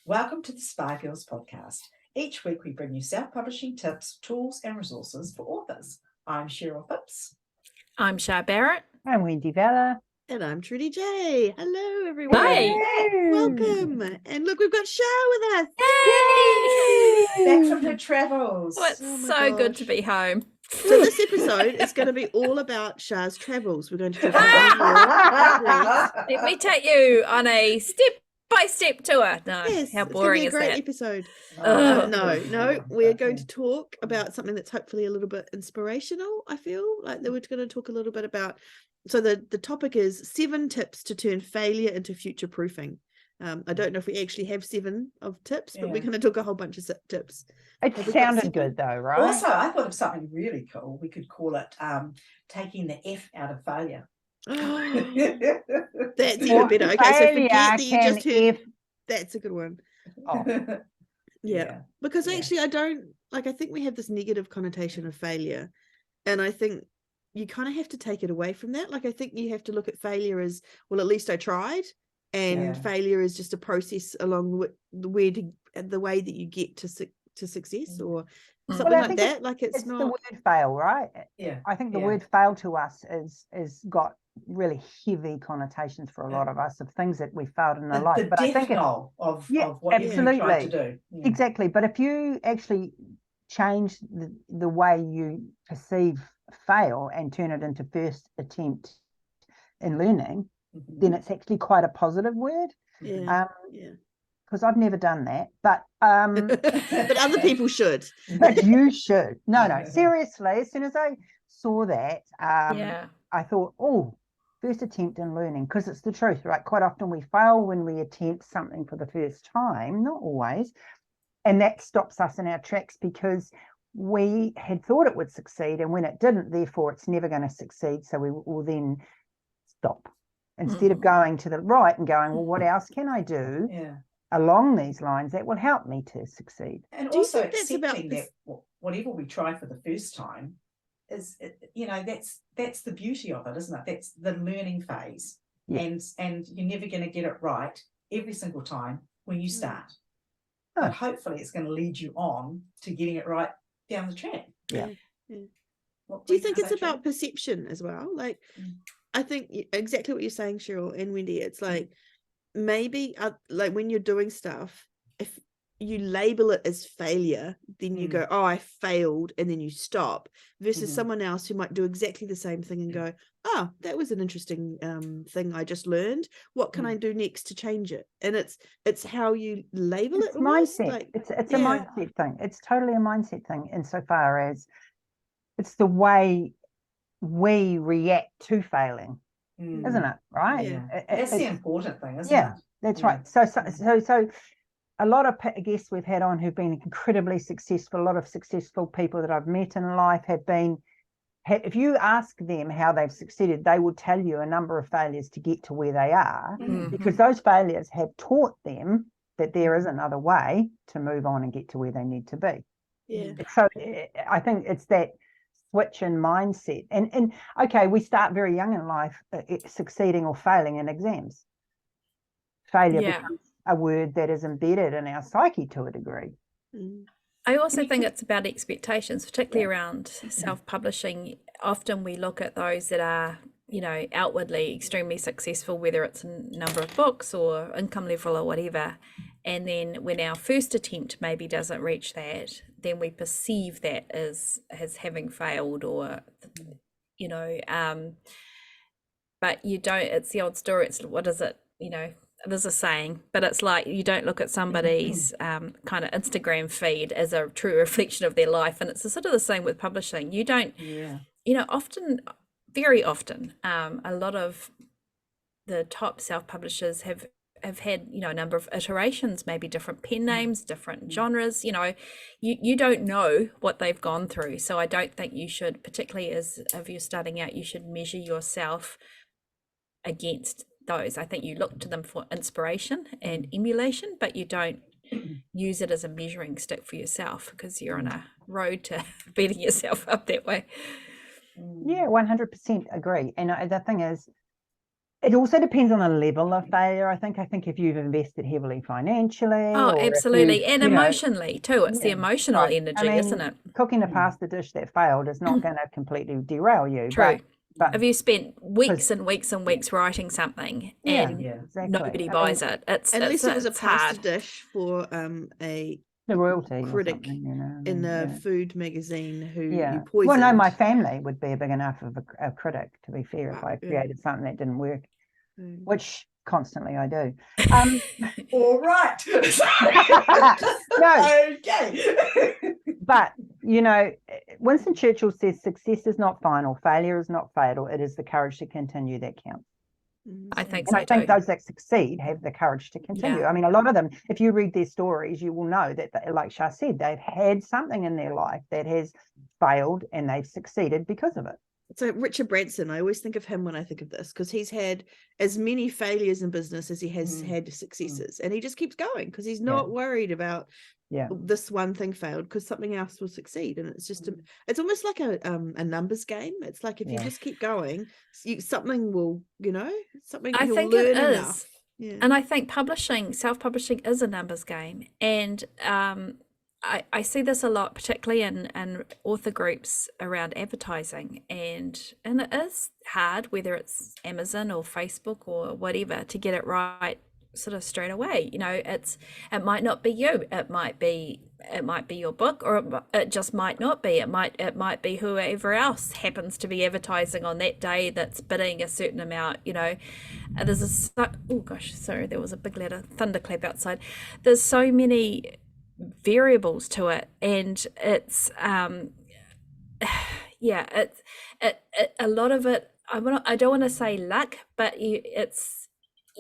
Welcome to the Spy Girls podcast. Each week we bring you self-publishing tips, tools and resources for authors. I'm Cheryl Phipps. I'm Shar Barrett. I'm Wendy Vella. And I'm Trudy J. Hello, everyone. Hi. Welcome. And look, we've got Shar with us. Yay! Back from her travels. Oh, it's Oh my so good gosh. to be home. So this episode is going to be all about Shar's travels. We're going to talk about Let me take you on a step-by-step tour. No, Yes, how it's boring going is to be a great that? episode. Ugh. No, we're going to talk about something that's hopefully a little bit inspirational. I feel like that we're going to talk a little bit about. So the topic is 7 tips to turn failure into future proofing. I don't know if we actually have 7 of tips, but we're going to talk a whole bunch of tips. It Have we got sounded 7? good though, right? Also, I thought of something really cool. We could call it taking the F out of failure. That's even better. Okay, so forget that you can just heard. That's a good one. Oh, Yeah. Because Yeah. actually I think we have this negative connotation of failure. And I think you kind of have to take it away from that. Like I think you have to look at failure as, well, at least I tried. And Yeah. failure is just a process along with the way that you get to success or something Well, I like think that. Like it's it's the not. word fail, right? Yeah. I think the Yeah. word fail to us is got really heavy connotations for a lot of us of things that we failed in our life. The But I death think knell of Yeah, what you tried to absolutely. do. Yeah. exactly. But if you actually change the way you perceive fail and turn it into first attempt in learning, Mhm. then it's actually quite a positive word. Yeah. Yeah. Because I've never done that, but But other people should. but you should. No, seriously. As soon as I saw that, Yeah. I thought, oh, first attempt in learning, because it's the truth, right? Quite often we fail when we attempt something for the first time, not always, and that stops us in our tracks because we had thought it would succeed, and when it didn't, therefore it's never going to succeed. So we will then stop instead of going to the right and going, well, what else can I do? Yeah. Along these lines that will help me to succeed. And Do you also think that's about accepting that whatever we try for the first time is, that's the beauty of it, isn't it? That's the learning phase. Yeah. And you're never going to get it right every single time when you start. Oh. But hopefully it's going to lead you on to getting it right down the track. Yeah. Do you think it's about perception as well? Like, I think exactly what you're saying, Cheryl and Wendy. It's like maybe like when you're doing stuff, if you label it as failure, then you go, oh, I failed, and then you stop, versus someone else who might do exactly the same thing and go, oh, that was an interesting thing I just learned. What can I do next to change it? And it's how you label It's it almost. mindset. Like, It's a mindset thing. It's totally a mindset thing insofar as it's the way we react to failing, isn't it? Right? Yeah. That's the important thing, isn't yeah, it? that's Yeah. right. So a lot of guests we've had on who've been incredibly successful, a lot of successful people that I've met in life have been, if you ask them how they've succeeded, they will tell you a number of failures to get to where they are, because those failures have taught them that there is another way to move on and get to where they need to be. Yeah. So I think it's that switch in mindset. And okay, we start very young in life succeeding or failing in exams. Failure becomes a word that is embedded in our psyche to a degree. I also think it's about expectations, particularly around self-publishing. Often we look at those that are, outwardly extremely successful, whether it's a number of books or income level or whatever. And then when our first attempt maybe doesn't reach that, then we perceive that as having failed, or, but you don't, it's the old story. It's, what is it? There's a saying, but it's like you don't look at somebody's kind of Instagram feed as a true reflection of their life. And it's sort of the same with publishing. You don't, often, very often, a lot of the top self-publishers have had, a number of iterations, maybe different pen names, different genres, you don't know what they've gone through. So I don't think you should, particularly as if you're starting out, you should measure yourself against those. I think you look to them for inspiration and emulation, but you don't use it as a measuring stick for yourself, because you're on a road to beating yourself up that way. Yeah, 100% agree. And the thing is, It also depends on the level of failure. I think if you've invested heavily financially, Oh, or if absolutely. you've, And you know, emotionally too. It's the yeah, emotional right. energy, I isn't mean, it? cooking a pasta dish that failed is not going to completely derail you. True. But Have you spent 'cause- weeks and weeks and weeks writing something yeah, and exactly. nobody I buys mean, it? It's Unless it was a it's pasta hard. dish for a the royalty or critic something, you know. I in mean, a yeah. food magazine who Yeah. you Well, poisoned. no, my family would be a big enough of a critic, to be fair, if Wow, I yeah. created something that didn't work, Mm. which constantly I do. All right. No, Okay. but you know, Winston Churchill says success is not final, failure is not fatal. It is the courage to continue that counts. I think And so I think too. those that succeed have the courage to continue. Yeah. I mean, a lot of them, if you read their stories, you will know that, like Shah said, they've had something in their life that has failed and they've succeeded because of it. So Richard Branson, I always think of him when I think of this, because he's had as many failures in business as he has had successes, and he just keeps going because he's not worried about this one thing failed because something else will succeed. And it's just it's almost like a numbers game. It's like if you just keep going, something will, something I you'll think learn it is. enough. Yeah. And I think self-publishing is a numbers game. And I see this a lot, particularly in author groups around advertising. And it is hard, whether it's Amazon or Facebook or whatever, to get it right sort of straight away. It might not be you. It might be your book, or it just might not be. It might be whoever else happens to be advertising on that day that's bidding a certain amount. There's oh gosh, sorry, there was a big loud thunderclap outside. There's so many variables to it, and it's it's a lot of it. I don't want to say luck, but you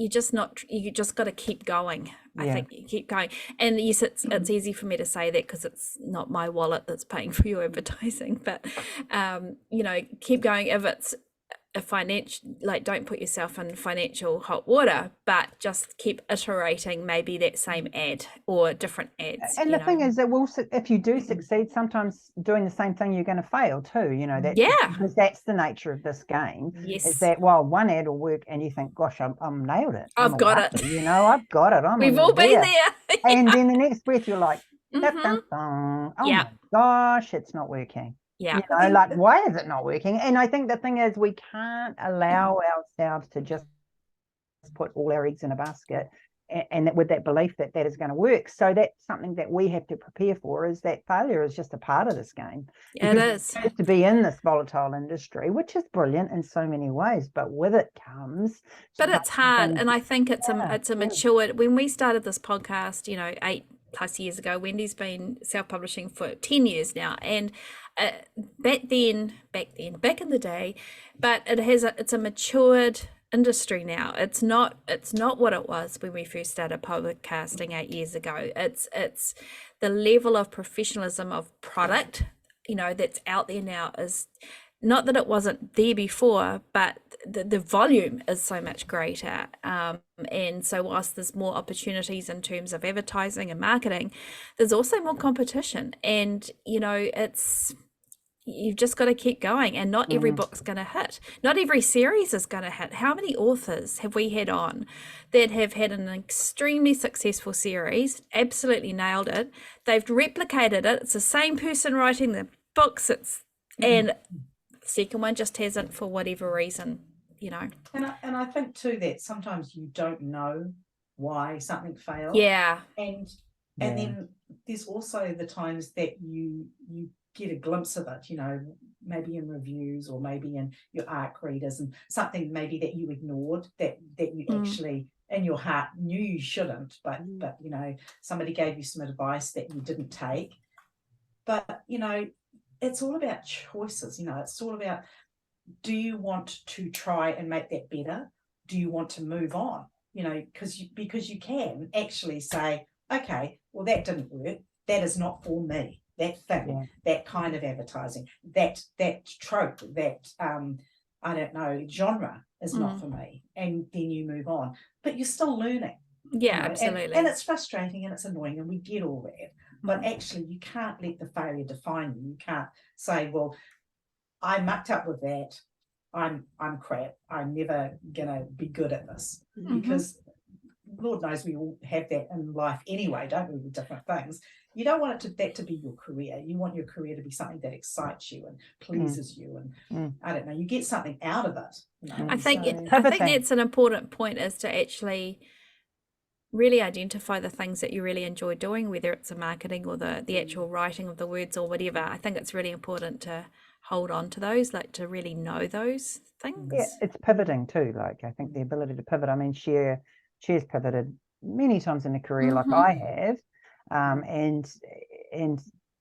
just got to keep going. I think you keep going. And yes, it's easy for me to say that because it's not my wallet that's paying for your advertising, but keep going. If it's a financial, like, don't put yourself in financial hot water, but just keep iterating maybe that same ad or different ads. And the thing is that if you do succeed, sometimes doing the same thing, you're going to fail too, because that's the nature of this game. Yes. Is that, well, one ad will work and you think, gosh, I'm nailed it. I've got it. I've got it. We've all been there. And then the next breath you're like, oh my gosh, it's not working. Yeah. Like, why is it not working? And I think the thing is, we can't allow ourselves to just put all our eggs in a basket and with that belief that is going to work. So that's something that we have to prepare for, is that failure is just a part of this game. It is. It to be in this volatile industry, which is brilliant in so many ways, but with it comes. But it's hard. And I think it's a mature, when we started this podcast, 8+ years ago, Wendy's been self-publishing for 10 years now. And back in the day, but it's a matured industry now. It's not what it was when we first started podcasting 8 years ago. It's the level of professionalism of product, that's out there now is not that it wasn't there before, but the volume is so much greater. And so whilst there's more opportunities in terms of advertising and marketing, there's also more competition. And, you've just got to keep going, and not every book's going to hit. Not every series is going to hit. How many authors have we had on that have had an extremely successful series, absolutely nailed it? They've replicated it. It's the same person writing the books. And the second one just hasn't, for whatever reason, And I think too that sometimes you don't know why something failed. Yeah. And then there's also the times that you get a glimpse of it, maybe in reviews or maybe in your ARC readers, and something maybe that you ignored that you actually in your heart knew you shouldn't, but somebody gave you some advice that you didn't take. But it's all about choices. It's all about, do you want to try and make that better? Do you want to move on? Because you can actually say, okay, well, that didn't work. That is not for me. That thing, that kind of advertising, that trope, that I don't know, genre is not for me. And then you move on. But you're still learning. Yeah, absolutely. And it's frustrating and it's annoying, and we get all that. But actually, you can't let the failure define you. You can't say, well, I mucked up with that. I'm crap, I'm never gonna be good at this, Mhm. because Lord knows we all have that in life anyway, don't we, with different things. You don't want that to be your career. You want your career to be something that excites you and pleases you, and I don't know, you get something out of it. You know? I think So, I think that's an important point, is to actually really identify the things that you really enjoy doing, whether it's the marketing or the actual writing of the words or whatever. I think it's really important to hold on to those, like to really know those things. Yeah, it's pivoting too. Like, I think the ability to pivot. I mean, Cher's pivoted many times in a career, like I have, and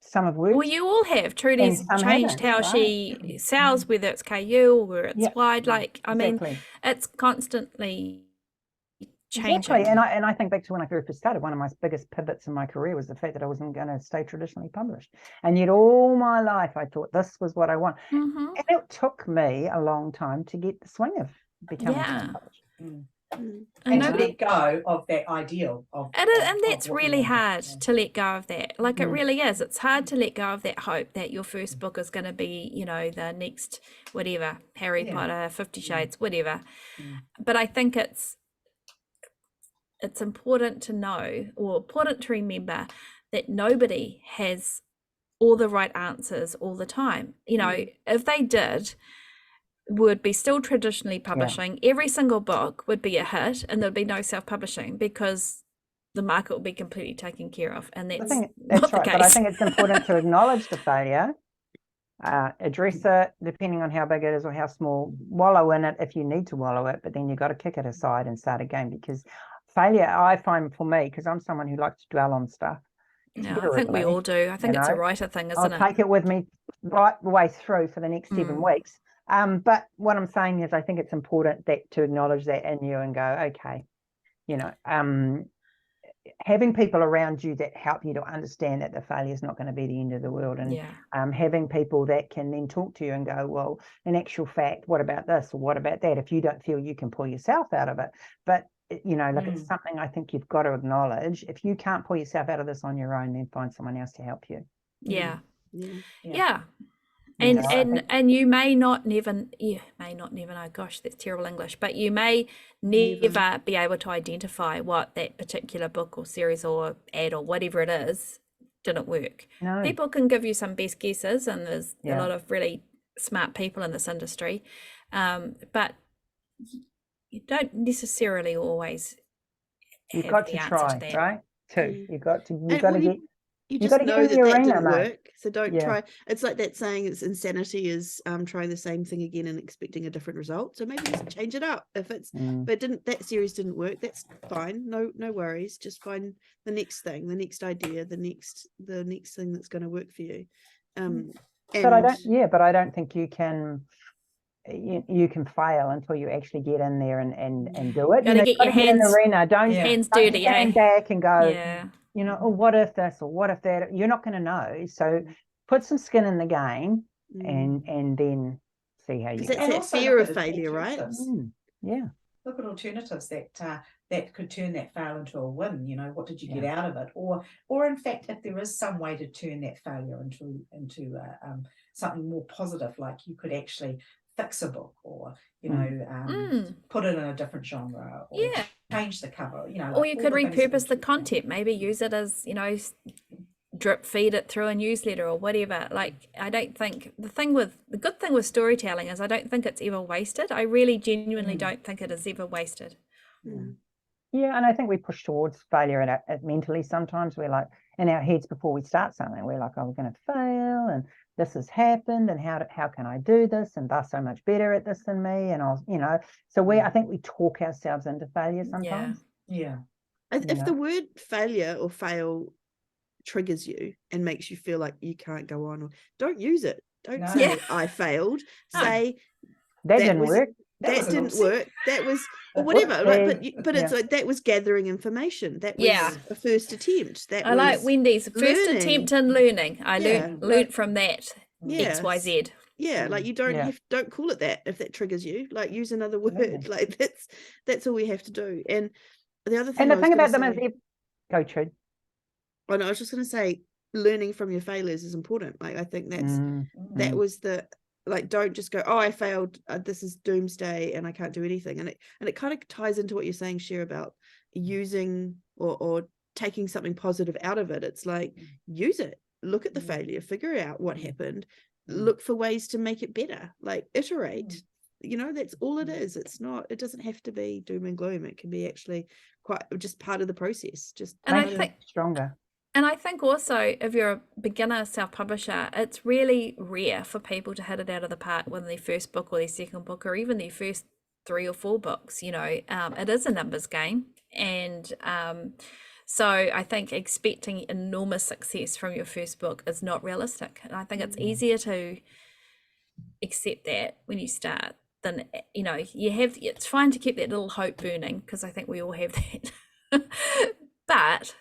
some have worked. Well, you all have. Trudy's and some changed haven't, how right? she sells, whether it's KU or whether it's Yeah, wide. Like, I mean, exactly. it's constantly changing. Exactly. And I think back to when I first started, one of my biggest pivots in my career was the fact that I wasn't going to stay traditionally published. And yet all my life I thought this was what I want. Mhm. And it took me a long time to get the swing of becoming self-published. And to let go of that ideal and that's what you really wanted. hard Yeah. to let go of that. Like, it really is. It's hard to let go of that hope that your first book is going to be, you know, the next whatever, Harry Potter, 50 Shades, whatever. But I think it's important to know, or important to remember, that nobody has all the right answers all the time. You know, if they did, would be still traditionally publishing. Every single book would be a hit, and there'd be no self-publishing, because the market will be completely taken care of. And that's not the case. But I think it's important to acknowledge the failure, address it, depending on how big it is or how small, wallow in it if you need to wallow it, but then you've got to kick it aside and start again, because failure, I find, for me, because I'm someone who likes to dwell on stuff. Yeah, I think we all do. I think it's a writer thing, isn't it? I'll take it with me right the way through for the next 7 weeks. But what I'm saying is, I think it's important to acknowledge that in you and go, okay, you know, having people around you that help you to understand that the failure is not going to be the end of the world, and having people that can then talk to you and go, well, in actual fact, what about this or what about that, if you don't feel you can pull yourself out of it. But you know, like, it's something I think you've got to acknowledge. If you can't pull yourself out of this on your own, then find someone else to help you. And you may not never know, gosh, that's terrible English, but you may never be able to identify what that particular book or series or ad or whatever it is didn't work. People can give you some best guesses, and there's a lot of really smart people in this industry, but you don't necessarily always you've have got the to answer try, to that. right? You've got to get. You just know that didn't work, so don't try. It's like that saying, it's insanity is trying the same thing again and expecting a different result. So maybe just change it up. If it's but that series didn't work, that's fine. No worries. Just find the next thing, the next idea, the next thing that's going to work for you. But I don't think you can. You can fail until you actually get in there and do it. Gotta get your hands in the arena. Don't dirty, stand back and go, you know, oh, what if this or what if that? You're not going to know. So put some skin in the game and then see how you go. That's that fear of failure, right? Look at alternatives that could turn that fail into a win. You know, what did you get out of it? Or in fact, if there is some way to turn that failure into something more positive, like you could actually fix a book, or you know, put it in a different genre, or change the cover, you know, or you could repurpose the content, maybe use it as, you know, drip feed it through a newsletter or whatever. Like, I don't think the good thing with storytelling is I don't think it's ever wasted. I really genuinely don't think it is ever wasted. Yeah, and I think we push towards failure mentally. Sometimes we're like, in our heads before we start something, we're like, oh, we're going to fail, and this has happened, and how can I do this, and they're so much better at this than me, and I'll, you know, so I think we talk ourselves into failure sometimes. If the word failure or fail triggers you and makes you feel like you can't go on, or don't use it. Don't say I failed. Say that didn't work. That didn't work. That was, or whatever. But it's like, that was gathering information. That was a first attempt. That I like Wendy's first attempt in learning. I learned from that. XYZ. Yeah, like you don't call it that if that triggers you. Like, use another word. Like that's all we have to do. And the other thing, about them is, go Trude. Oh no, I was just going to say, learning from your failures is important. Like, I think that was like, don't just go, oh, I failed, this is doomsday and I can't do anything. And it kind of ties into what you're saying, Cher, about using or taking something positive out of it. It's like, use it, look at the failure, figure out what happened, look for ways to make it better, like iterate. You know, that's all it is. It's not, it doesn't have to be doom and gloom. It can be actually quite just part of the process, just And I Make it think stronger. And I think also, if you're a beginner self-publisher, it's really rare for people to hit it out of the park with their first book or their second book or even their first 3 or 4 books. You know, it is a numbers game. And so I think expecting enormous success from your first book is not realistic. And I think it's easier to accept that when you start than, you know, it's fine to keep that little hope burning, because I think we all have that. But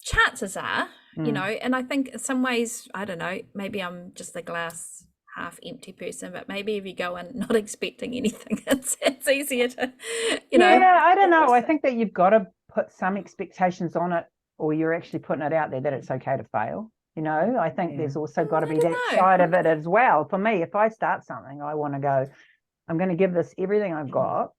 chances are, you know, and I think in some ways, I don't know, maybe I'm just a glass half empty person, but maybe if you go in not expecting anything, it's easier to, you know. Yeah, I don't know. I think that you've got to put some expectations on it, or you're actually putting it out there that it's okay to fail. You know, I think there's also got to be that side of it as well. For me, if I start something, I want to go, I'm going to give this everything I've got.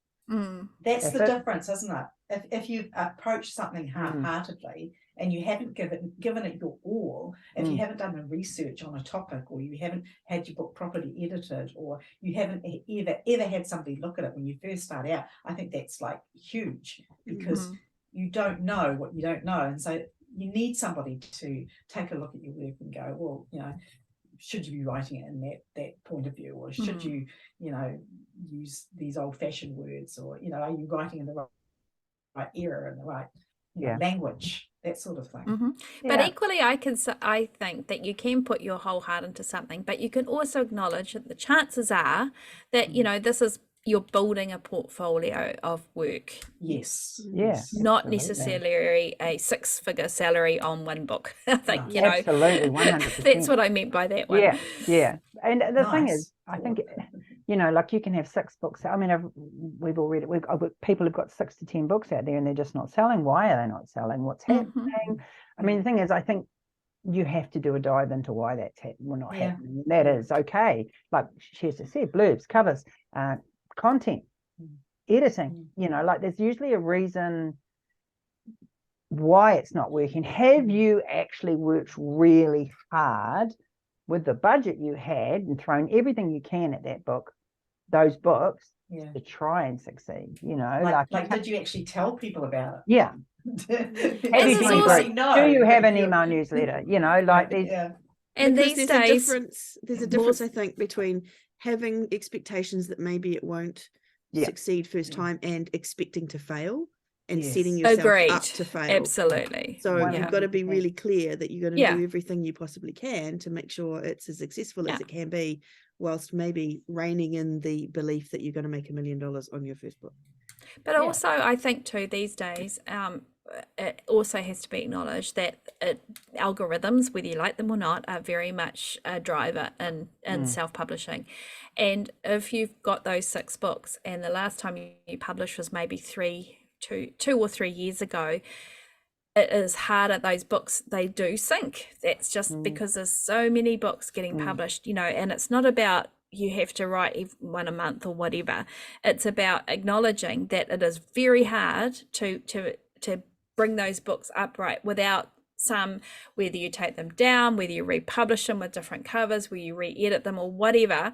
That's the difference, isn't it? If you approach something half-heartedly and you haven't given it your all, if you haven't done the research on a topic, or you haven't had your book properly edited, or you haven't ever had somebody look at it when you first start out, I think that's like huge, because you don't know what you don't know. And so you need somebody to take a look at your work and go, well, you know, should you be writing it in that point of view, or should you, you know, use these old-fashioned words, or, you know, are you writing in the right era and the right language, that sort of thing. But equally, I think that you can put your whole heart into something, but you can also acknowledge that the chances are that, you know, this is, you're building a portfolio of work. Yes. Not necessarily a 6-figure salary on one book. I think, you know, absolutely, 100%. that's what I meant by that one. Yeah. And the thing is, I think, you know, like you can have 6 books. I mean, people have got 6 to 10 books out there and they're just not selling. Why are they not selling? What's happening? I mean, the thing is, I think you have to do a dive into why that's not happening. That is okay. Like she just said, blurbs, covers, content, editing, you know, like there's usually a reason why it's not working. Have you actually worked really hard with the budget you had and thrown everything you can at those books to try and succeed, you know? Like did you actually tell people about it? Yeah. Do you have an email newsletter? You know, like these. And because these there's days, there's a difference, I think, between having expectations that maybe it won't succeed first time and expecting to fail and setting yourself up to fail. Absolutely. So you've got to be really clear that you're going to do everything you possibly can to make sure it's as successful as it can be, whilst maybe reining in the belief that you're going to make $1 million on your first book. But also, I think too, these days, it also has to be acknowledged that algorithms, whether you like them or not, are very much a driver in self-publishing. And if you've got those 6 books and the last time you published was maybe 2 or 3 years ago, it is harder. Those books, they do sink. That's just because there's so many books getting published, you know, and it's not about you have to write one a month or whatever. It's about acknowledging that it is very hard to bring those books upright without whether you take them down, whether you republish them with different covers, whether you re-edit them or whatever.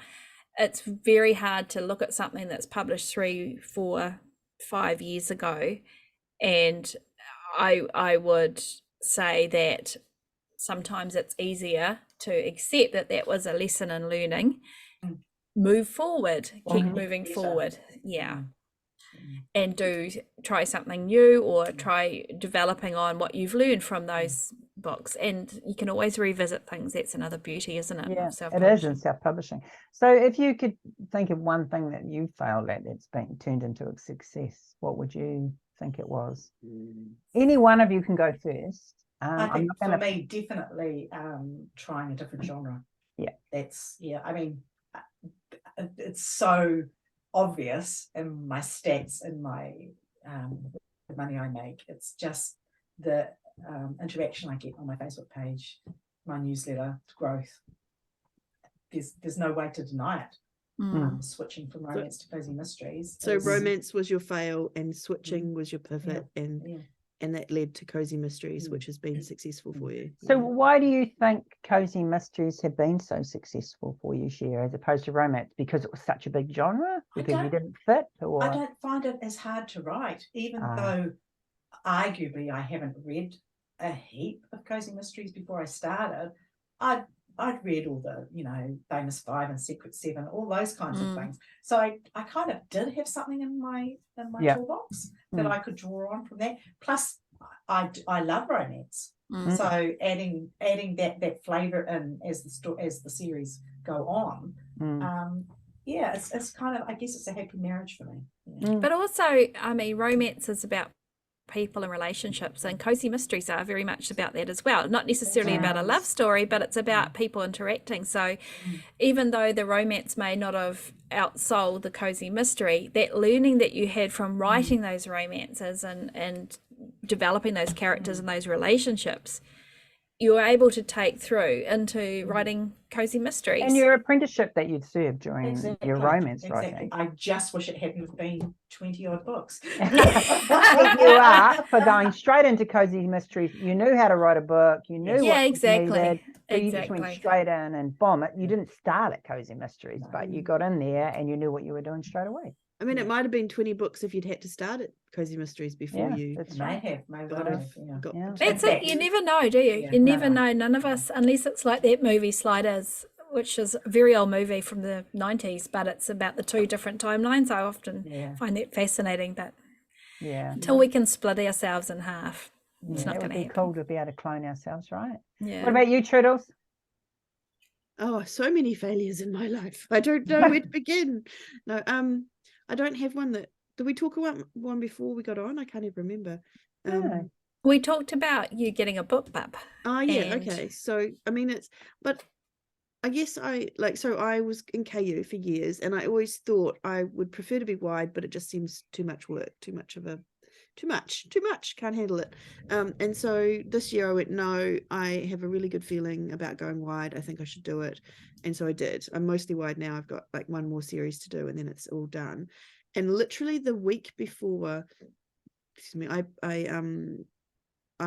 It's very hard to look at something that's published 3, 4, 5 years ago, and I would say that sometimes it's easier to accept that was a lesson in learning, move forward, keep moving forward, and try something new, or try developing on what you've learned from those books. And you can always revisit things. That's another beauty, isn't it? Yeah, it is in self-publishing. So if you could think of one thing that you failed at that's been turned into a success, what would you think it was? Any one of you can go first. I think for me, definitely trying a different genre. I mean, it's so obvious in my stats and my the money I make. It's just the interaction I get on my Facebook page, my newsletter, growth. there's no way to deny it. Mm. Switching from romance to cozy mysteries. So romance was your fail and switching was your pivot, Yeah. and that led to cozy mysteries, which has been successful for you. So why do you think cozy mysteries have been so successful for you, Cher, as opposed to romance? Because it was such a big genre? Because you didn't fit? Or I don't find it as hard to write, even though arguably I haven't read a heap of cozy mysteries before I started. I'd read all the, Famous Five and Secret Seven, all those kinds of things. So I kind of did have something in my toolbox that I could draw on from that. Plus, I love romance, so adding that flavour in as the series go on. It's kind of, I guess it's a happy marriage for me. Yeah. But also, I mean, romance is about people and relationships, and cozy mysteries are very much about that as well. Not necessarily about a love story, but it's about people interacting. So even though the romance may not have outsold the cozy mystery, that learning that you had from writing those romances and developing those characters and those relationships, you were able to take through into writing cozy mysteries. And your apprenticeship that you'd served during your romance writing. I just wish it hadn't been 20 odd books. You are for going straight into cozy mysteries. You knew how to write a book. You knew what you needed. So you just went straight in and bomb it. You didn't start at cozy mysteries, but you got in there and you knew what you were doing straight away. I mean, it might have been 20 books if you'd had to start at cozy mysteries before you. That's May right. have. That's it. You never know, do you? You never know. None of us, unless it's like that movie Sliders, which is a very old movie from the 90s, but it's about the two different timelines. I often find that fascinating, but until we can split ourselves in half, it's not going to happen. It would be cool to be able to clone ourselves, right? Yeah. What about you, Toodles? Oh, so many failures in my life. I don't know where to begin. No, I don't have one that. Did we talk about one before we got on? I can't even remember. We talked about you getting a book bub. Oh, yeah. Okay. So, I mean, but I guess I was in KU for years, and I always thought I would prefer to be wide, but it just seems too much work, too much, can't handle it. And so this year I went, no, I have a really good feeling about going wide. I think I should do it. And so I did. I'm mostly wide now. I've got like one more series to do and then it's all done. And literally the week before, I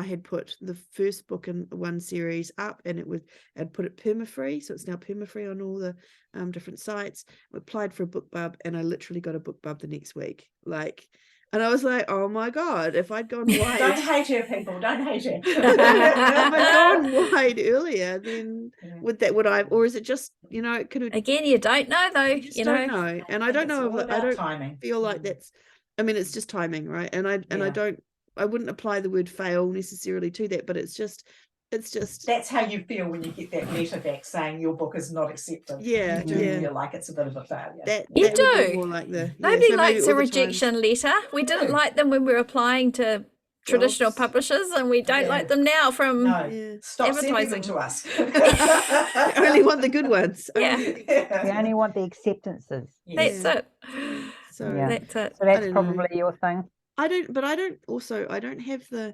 had put the first book in one series up, and I'd put it perma-free, so it's now perma-free on all the different sites. I applied for a book bub, and I literally got a book bub the next week. And I was like, oh my God, if I'd gone wide. Don't hate her, people. Don't hate her. If I'd gone wide earlier, then would I, or is it just, it could have. Again, you don't know though. You don't know. And I don't know if I don't feel like that's, I mean, it's just timing, right? And I wouldn't apply the word fail necessarily to that, but it's just that's how you feel when you get that letter back saying your book is not accepted. Yeah, you do feel like it's a bit of a failure. You do. More like Nobody likes a rejection letter. We didn't like them when we were applying to traditional publishers, and we don't like them now from Stop advertising sending them to us. I only want the good ones. Yeah. You only want the acceptances. That's it. So that's it. So that's probably your thing. I don't have the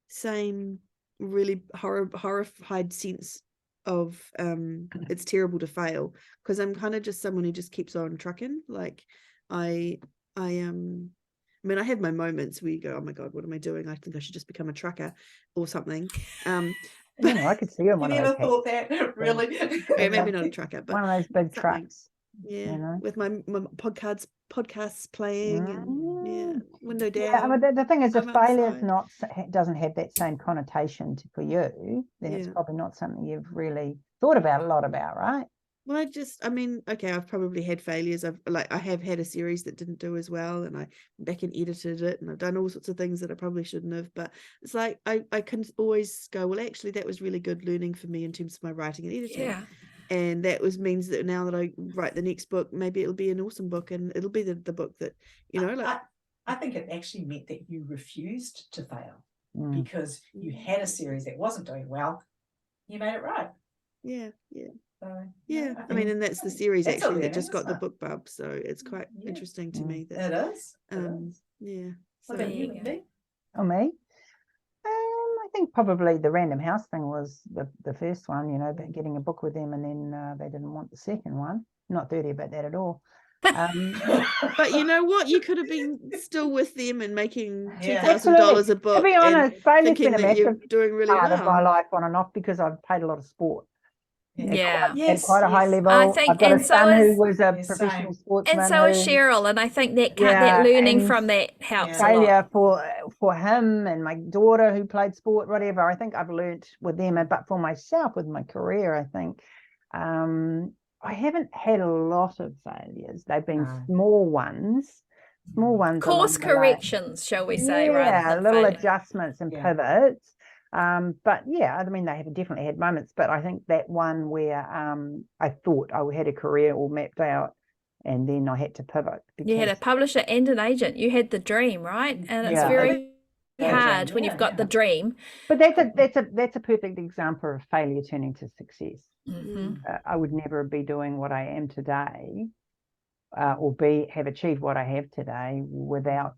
same really horrified sense of it's terrible to fail, because I'm kind of just someone who just keeps on trucking. Like I mean, I have my moments where you go, oh my God, what am I doing? I think I should just become a trucker or something. I could see you in one of those. You never thought that, really? Maybe not a trucker, but one of those big trucks. Yeah, with my podcasts playing and window down. Yeah, but the thing is, if failure doesn't have that same connotation for you, then it's probably not something you've really thought about a lot about, right? Well, I've probably had failures. I have had a series that didn't do as well, and I back and edited it, and I've done all sorts of things that I probably shouldn't have. But it's like I can always go, well, actually, that was really good learning for me in terms of my writing and editing. Yeah. And that means that now that I write the next book, maybe it'll be an awesome book, and it'll be the book that I think it actually meant that you refused to fail because you had a series that wasn't doing well. You made it right. Yeah. So, I mean, and that's the series actually that just got the book bub, so it's quite interesting to me. That it is. Yeah. What about you, Wendy? Oh, me? I think probably the Random House thing was the first one, you know, but getting a book with them, and then they didn't want the second one. Not dirty about that at all. But you know what? You could have been still with them and making Yeah. $2,000 a book. To be and honest, failure's thinking been a that you're massive doing really part of my well. life on and off, because I've played a lot of sport. Yeah. At quite a high level. I think- I've got a and so son is- who was a Yes, professional same. sportsman. And so is who- Cheryl, and I think that Yeah, that learning and from that helps a lot. failure for him and my daughter who played sport, whatever. I think I've learnt with them, but for myself with my career, I think I haven't had a lot of failures. They've been No. small ones. Course along the way. corrections, shall we say, rather Yeah, than little failure. adjustments and Yeah. pivots. But yeah, I mean, they have definitely had moments, but I think that one where I thought I had a career all mapped out, and then I had to pivot. You had a because- publisher and an agent. You had the dream, right? And it's Yeah. very Yeah, hard dream, when yeah, you've got the yeah. dream. But that's a perfect example of failure turning to success. Mhm. I would never be doing what I am today, or have achieved what I have today without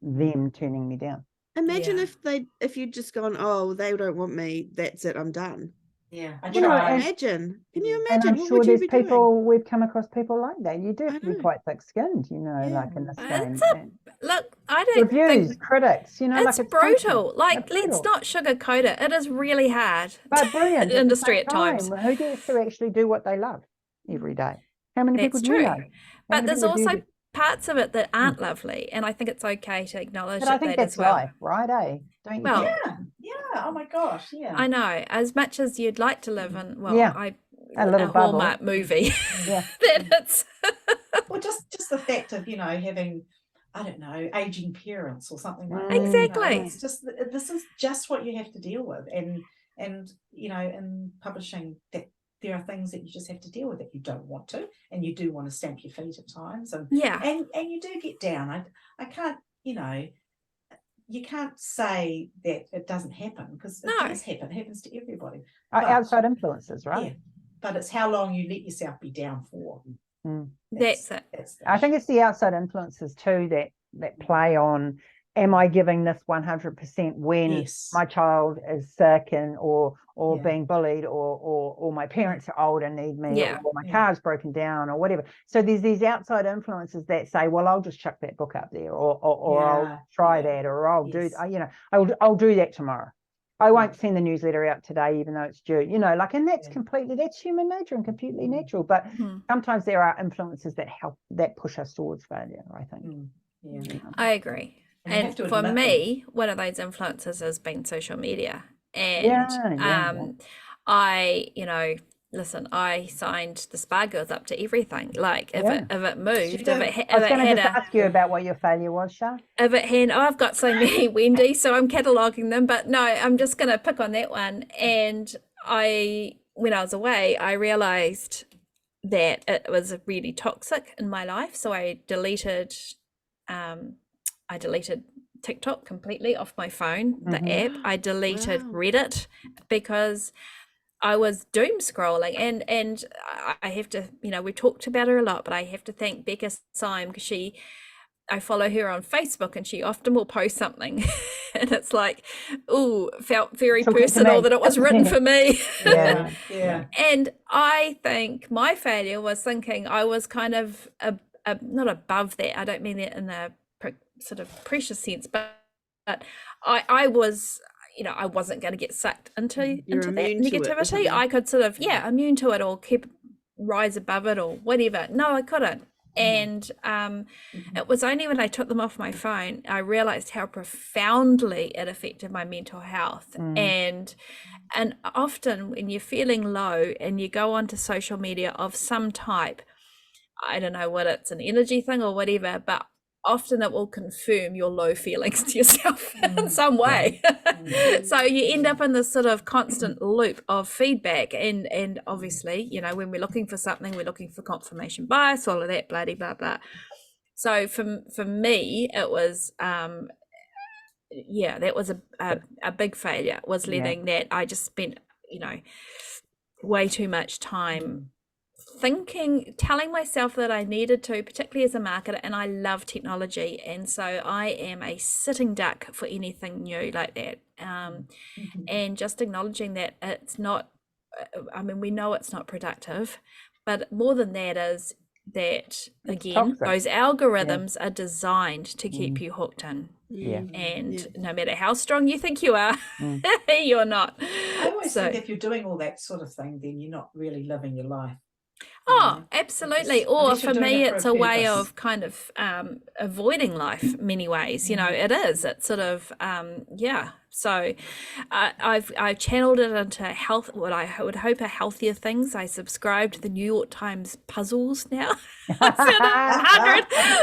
them turning me down. Imagine Yeah. if you'd just gone, oh, they don't want me, that's it, I'm done. Yeah, I You know, tried. and- Imagine. Can you And imagine? I'm What sure would you there's be doing? people, we've come across people like that. You do I have to be know. quite thick-skinned, you know, Yeah. like in this It's game. a- And Look, I don't reviews, think critics, you know, it's like brutal. constant. Like, It's let's brutal. not sugarcoat it. It is really hard. But brilliant. at the industry same at times. time. Who gets to actually do what they love every day? How many people That's do you true. know? How But many there's people do also you- parts of it that aren't lovely, and I think it's okay to acknowledge But I think that that's as well. life, right? Don't you Well, think? Yeah. Oh my gosh. Yeah. I know, as much as you'd like to live in, well, Yeah, a little a bubble. Hallmark movie, Yeah. that it's Well, just the fact of having, I don't know, aging parents or something like that. Exactly. It's just this is just what you have to deal with, and in publishing, that there are things that you just have to deal with that you don't want to, and you do want to stamp your feet at times, and yeah. and you do get down. I can't, you can't say that it doesn't happen, because it No. does happen. It happens to everybody. Outside influences, right? Yeah, but it's how long you let yourself be down for. Mm. That's it. That's the I think issue. it's the outside influences too that play on, am I giving this 100% when Yes. my child is sick or Yeah. being bullied or my parents are old and need me, Yeah. or my Yeah. car's broken down or whatever. So there's these outside influences that say, well, I'll just chuck that book up there, or Yeah. I'll try Yeah. that, or I'll Yes. I'll do that tomorrow. I won't send the newsletter out today, even though it's due, and that's Yeah. that's human nature and completely natural. But Mhm. sometimes there are influences that push us towards failure, I think. Yeah. I agree. And you have And to for admit me, one of those influences has been social media. And Yeah. I, listen, I signed the Spa Girls up to everything. Like if Yeah. it moved, You do. if it I was going to had just ask you about what your failure was, Shah. if it had, I've got so many Wendy, so I'm cataloging them, but no, I'm just going to pick on that one. And when I was away, I realized that it was really toxic in my life. So I deleted TikTok completely off my phone, the app. I deleted Wow. Reddit because I was doom scrolling, and I have to, we talked about her a lot, but I have to thank Becca Syme, because I follow her on Facebook, and she often will post something and it's like, felt very Talking to personal me. that it was written for me. Yeah. Yeah. And I think my failure was thinking I was kind of not above that. I don't mean that in a sort of precious sense, but I was, I wasn't going to get sucked into You're that immune to it or negativity. something. I could sort of, immune to it, or rise above it, or whatever. No, I couldn't. And it was only when I took them off my phone, I realized how profoundly it affected my mental health. And often when you're feeling low and you go onto social media of some type, I don't know what it's an energy thing or whatever, but often it will confirm your low feelings to yourself in some way. So you end up in this sort of constant loop of feedback, and obviously, when we're looking for something, we're looking for confirmation bias, all of that, blah blah blah. So for me, it was that was a big failure, was letting that. I just spent way too much time telling myself that I needed to, particularly as a marketer, and I love technology, and so I am a sitting duck for anything new like that. And just acknowledging that it's not, I mean, we know it's not productive, but more than that is that, again, toxic. those algorithms are designed to keep you hooked in. Yeah. And no matter how strong you think you are, you're not. I always think if you're doing all that sort of thing, then you're not really living your life. Oh, absolutely. Or Unless you're for doing me, it for it's a a way purpose. of kind of avoiding life many ways. You know, it is. It's sort of, So I've channeled it into health, what I would hope are healthier things. I subscribe to the New York Times puzzles now. I said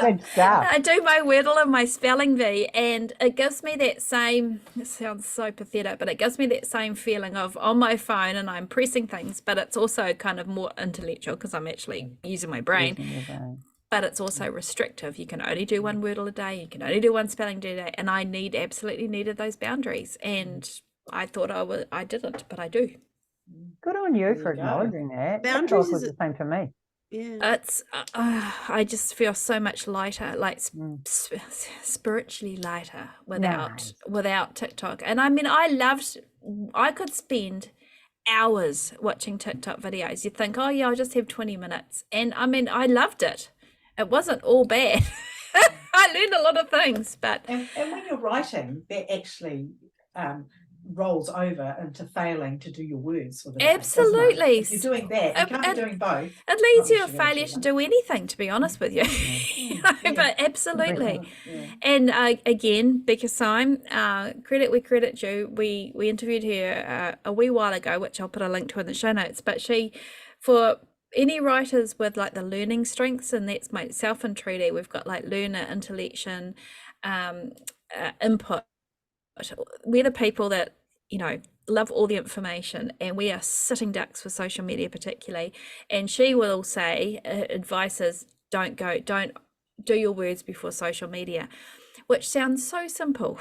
100. Good stuff. I do my Wordle and my spelling bee, and it gives me that same, it sounds so pathetic, but it gives me that same feeling of on my phone and I'm pressing things, but it's also kind of more intellectual because I'm actually using my brain. But it's also restrictive. You can only do one Wordle a day. You can only do one spelling bee a day. And I absolutely needed those boundaries. And I thought I didn't, but I do. Good on you for acknowledging that. Boundaries was is the same for me. Yeah. It's I just feel so much lighter, like spiritually lighter without TikTok. And I mean, I could spend hours watching TikTok videos. You think, oh yeah, I'll just have 20 minutes. And I mean, I loved it. It wasn't all bad. I learned a lot of things, but and when you're writing, that actually rolls over into failing to do your words for the day, absolutely. if you're doing that, you can't be doing both. It leads you to failure to do anything, to be honest with you. But absolutely. And again, Becca Syme, credit where credit's due. We interviewed her a wee while ago, which I'll put a link to in the show notes. But for any writers with like the learning strengths, and that's myself and Trudy, we've got like learner, intellection, input. We're the people that, you know, love all the information, and we are sitting ducks for social media particularly. And she will say advice is don't do your words before social media, which sounds so simple,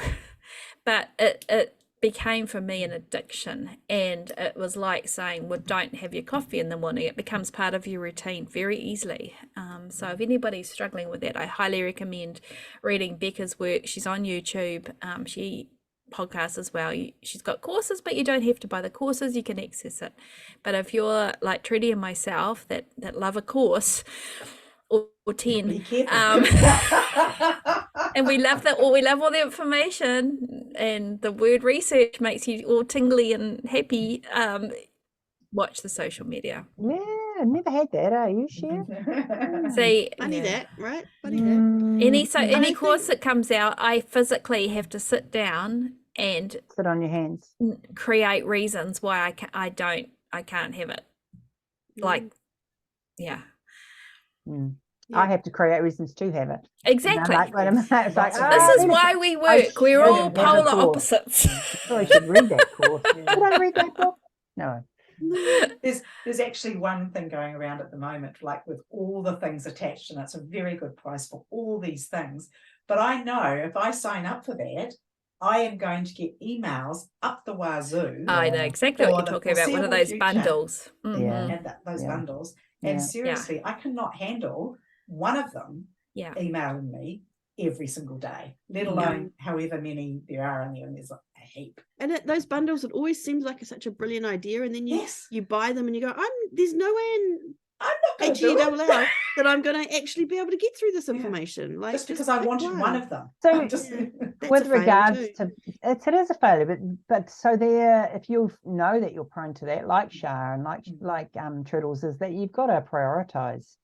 but it became for me an addiction. And it was like saying, well, don't have your coffee in the morning. It becomes part of your routine very easily. So if anybody's struggling with that, I highly recommend reading Becca's work. She's on YouTube. She podcasts as well. She's got courses, but you don't have to buy the courses. You can access it. But if you're like Trudy and myself that love a course or 10, and we love that, or we love all the information, and the word research makes you all tingly and happy, watch the social media. Yeah, I never had that. Are you sure? See, Funny that, right? Funny that. Any course that comes out, I physically have to sit down and sit on your hands, create reasons why I can't have it. Like, yeah. I have to create reasons to have it. Exactly. Like, wait a minute. It's like, this is why we work. We're all polar opposites. I should read that course. Did I read that book? No. There's actually one thing going around at the moment, like with all the things attached, and it's a very good price for all these things. But I know if I sign up for that, I am going to get emails up the wazoo. I know exactly what you're talking about. One of those bundles. And those bundles. And seriously, I cannot handle one of them emailing me every single day, let alone however many there are in there, and there's like a heap. And those bundles, it always seems like such a brilliant idea, and then you buy them and you go, there's no way I'm not going to do it. that I'm going to actually be able to get through this information. Like just because I wanted one of them. So with regards to it is a failure, but so there, if you know that you're prone to that, like Shah and like Triddles, is that you've got to prioritize.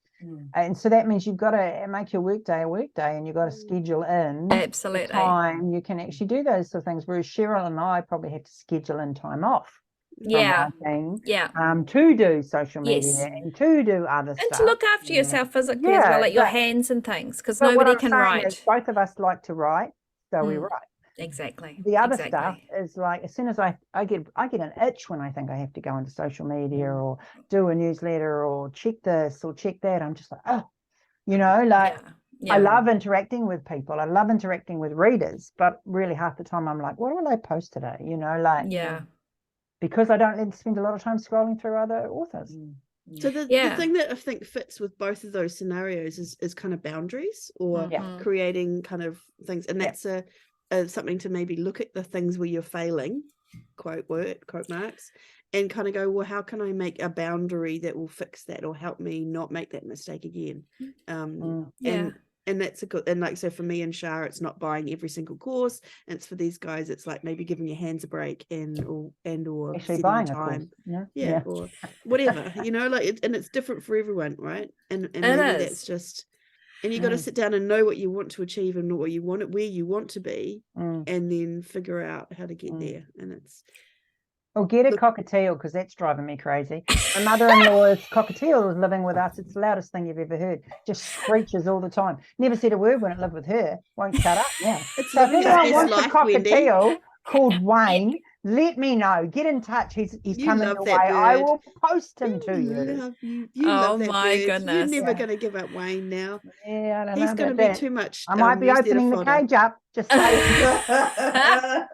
And so that means you've got to make your workday a workday, and you've got to schedule in absolutely time you can actually do those sort of things. Whereas Cheryl and I probably have to schedule in time off. To do social media and to do other stuff, and to look after yourself physically as well, like your hands and things, because nobody can write. Both of us like to write, so we write. Exactly. The other stuff is like, as soon as I get an itch when I think I have to go into social media or do a newsletter or check this or check that, I'm just like, I love interacting with people. I love interacting with readers, but really half the time I'm like, what will I post today? Because I don't spend a lot of time scrolling through other authors. So the thing that I think fits with both of those scenarios is kind of boundaries or creating kind of things, and that's a something to maybe look at the things where you're failing, quote marks, and kind of go, well, how can I make a boundary that will fix that or help me not make that mistake again? And that's a good, and like, so for me and Shah, it's not buying every single course, and it's for these guys, it's like maybe giving your hands a break or actually buying time, or whatever, like and it's different for everyone, right? And maybe that's just, and you got to sit down and know what you want to achieve and what you want, where you want to be, and then figure out how to get there. And it's or get a cockatiel, because that's driving me crazy. My mother-in-law's cockatiel was living with us. It's the loudest thing you've ever heard. Just screeches all the time. Never said a word when it lived with her. Won't shut up now. So if anyone wants a cockatiel called Wayne, let me know. Get in touch. He's coming your way. I will post him to you. You love that my bird. goodness. You're never going to give up Wayne now. Yeah, I don't know. He's going to be too much. I might be opening the cage up. Just say.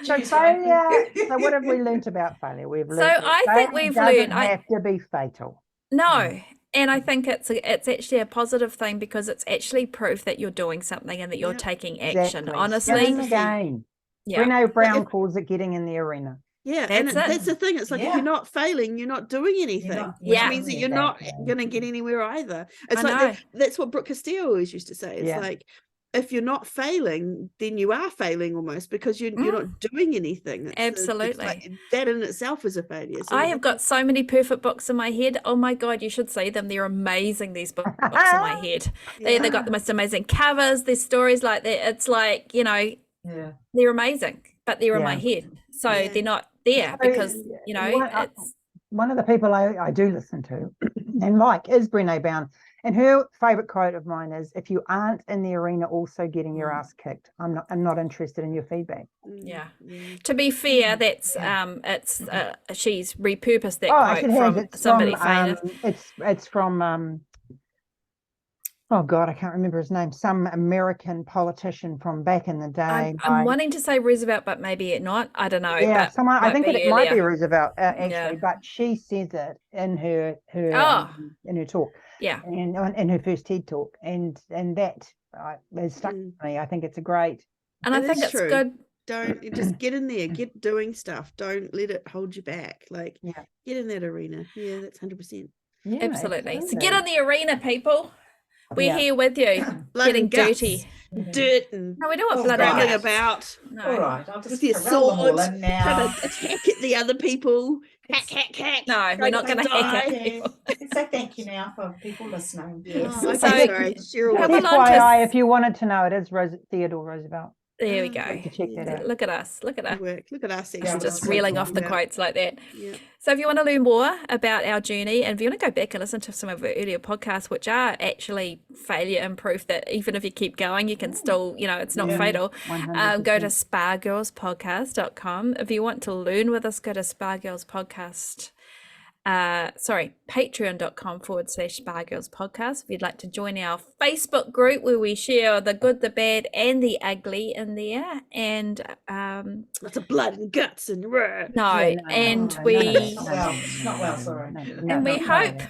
So failure. So what have we learnt about failure? We've learned. So I think we've learned. Have to be fatal. No. And I think it's actually a positive thing, because it's actually proof that you're doing something and that you're taking action. Exactly. Honestly. The game. Yeah. Breno Brown calls it getting in the arena. Yeah, that's the thing. It's like if you're not failing, you're not doing anything. Which means that you're not going to get anywhere either. It's that's what Brooke Castillo always used to say. It's like, if you're not failing, then you are failing almost, because you're not doing anything. Absolutely. Like, that in itself is a failure. So I have got so many perfect books in my head. Oh my God, you should see them. They're amazing, these books in my head. They got the most amazing covers. There's stories like that. It's like, they're amazing, but they're in my head. So they're not there because, it's... One of the people I do listen to and like is Brené Brown. And her favourite quote of mine is, if you aren't in the arena also getting your ass kicked, I'm not interested in your feedback. Yeah. To be fair, that's she's repurposed that quote from somebody famous. It's from oh God, I can't remember his name. Some American politician from back in the day. I'm wanting to say Roosevelt, but maybe not. I don't know. Yeah, but someone. I think it might be Roosevelt actually, but she says it in her in her talk. Yeah, and in her first TED talk, and that has stuck with me. I think it's a great. And I think it's good. Don't just get in there, get doing stuff. Don't let it hold you back. Like, get in that arena. Yeah, that's 100%. Yeah, absolutely. So get in the arena, people. We're here with you, getting dirty. Dirt and no, we don't want blood scrambling about. No. All right, I'll just with your sword, trying to attack at the other people. Hack. No, we're not going to hack at people. So thank you now for people listening. Yes. Oh, sorry, Cheryl. FYI, if you wanted to know, it is Theodore Roosevelt. There we go. To check that out. Look at us. Look at us. Look at us. Just reeling off the quotes like that. Yeah. So if you want to learn more about our journey, and if you want to go back and listen to some of our earlier podcasts, which are actually failure and proof that even if you keep going, you can still, it's not fatal. Go to spagirlspodcast.com. If you want to learn with us, go to spagirlspodcast. patreon.com/SparGirlsPodcast. If you'd like to join our Facebook group where we share the good, the bad, and the ugly in there, and lots of blood and guts and we hope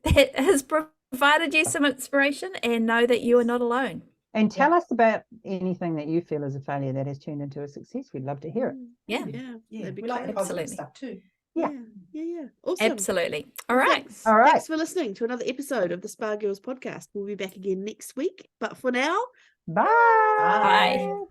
that has provided you some inspiration, and know that you are not alone. And tell us about anything that you feel is a failure that has turned into a success. We'd love to hear it. Yeah. We like the positive stuff too. Yeah. Awesome. Absolutely. All right. Thanks for listening to another episode of the Spa Girls podcast. We'll be back again next week. But for now, bye. Bye.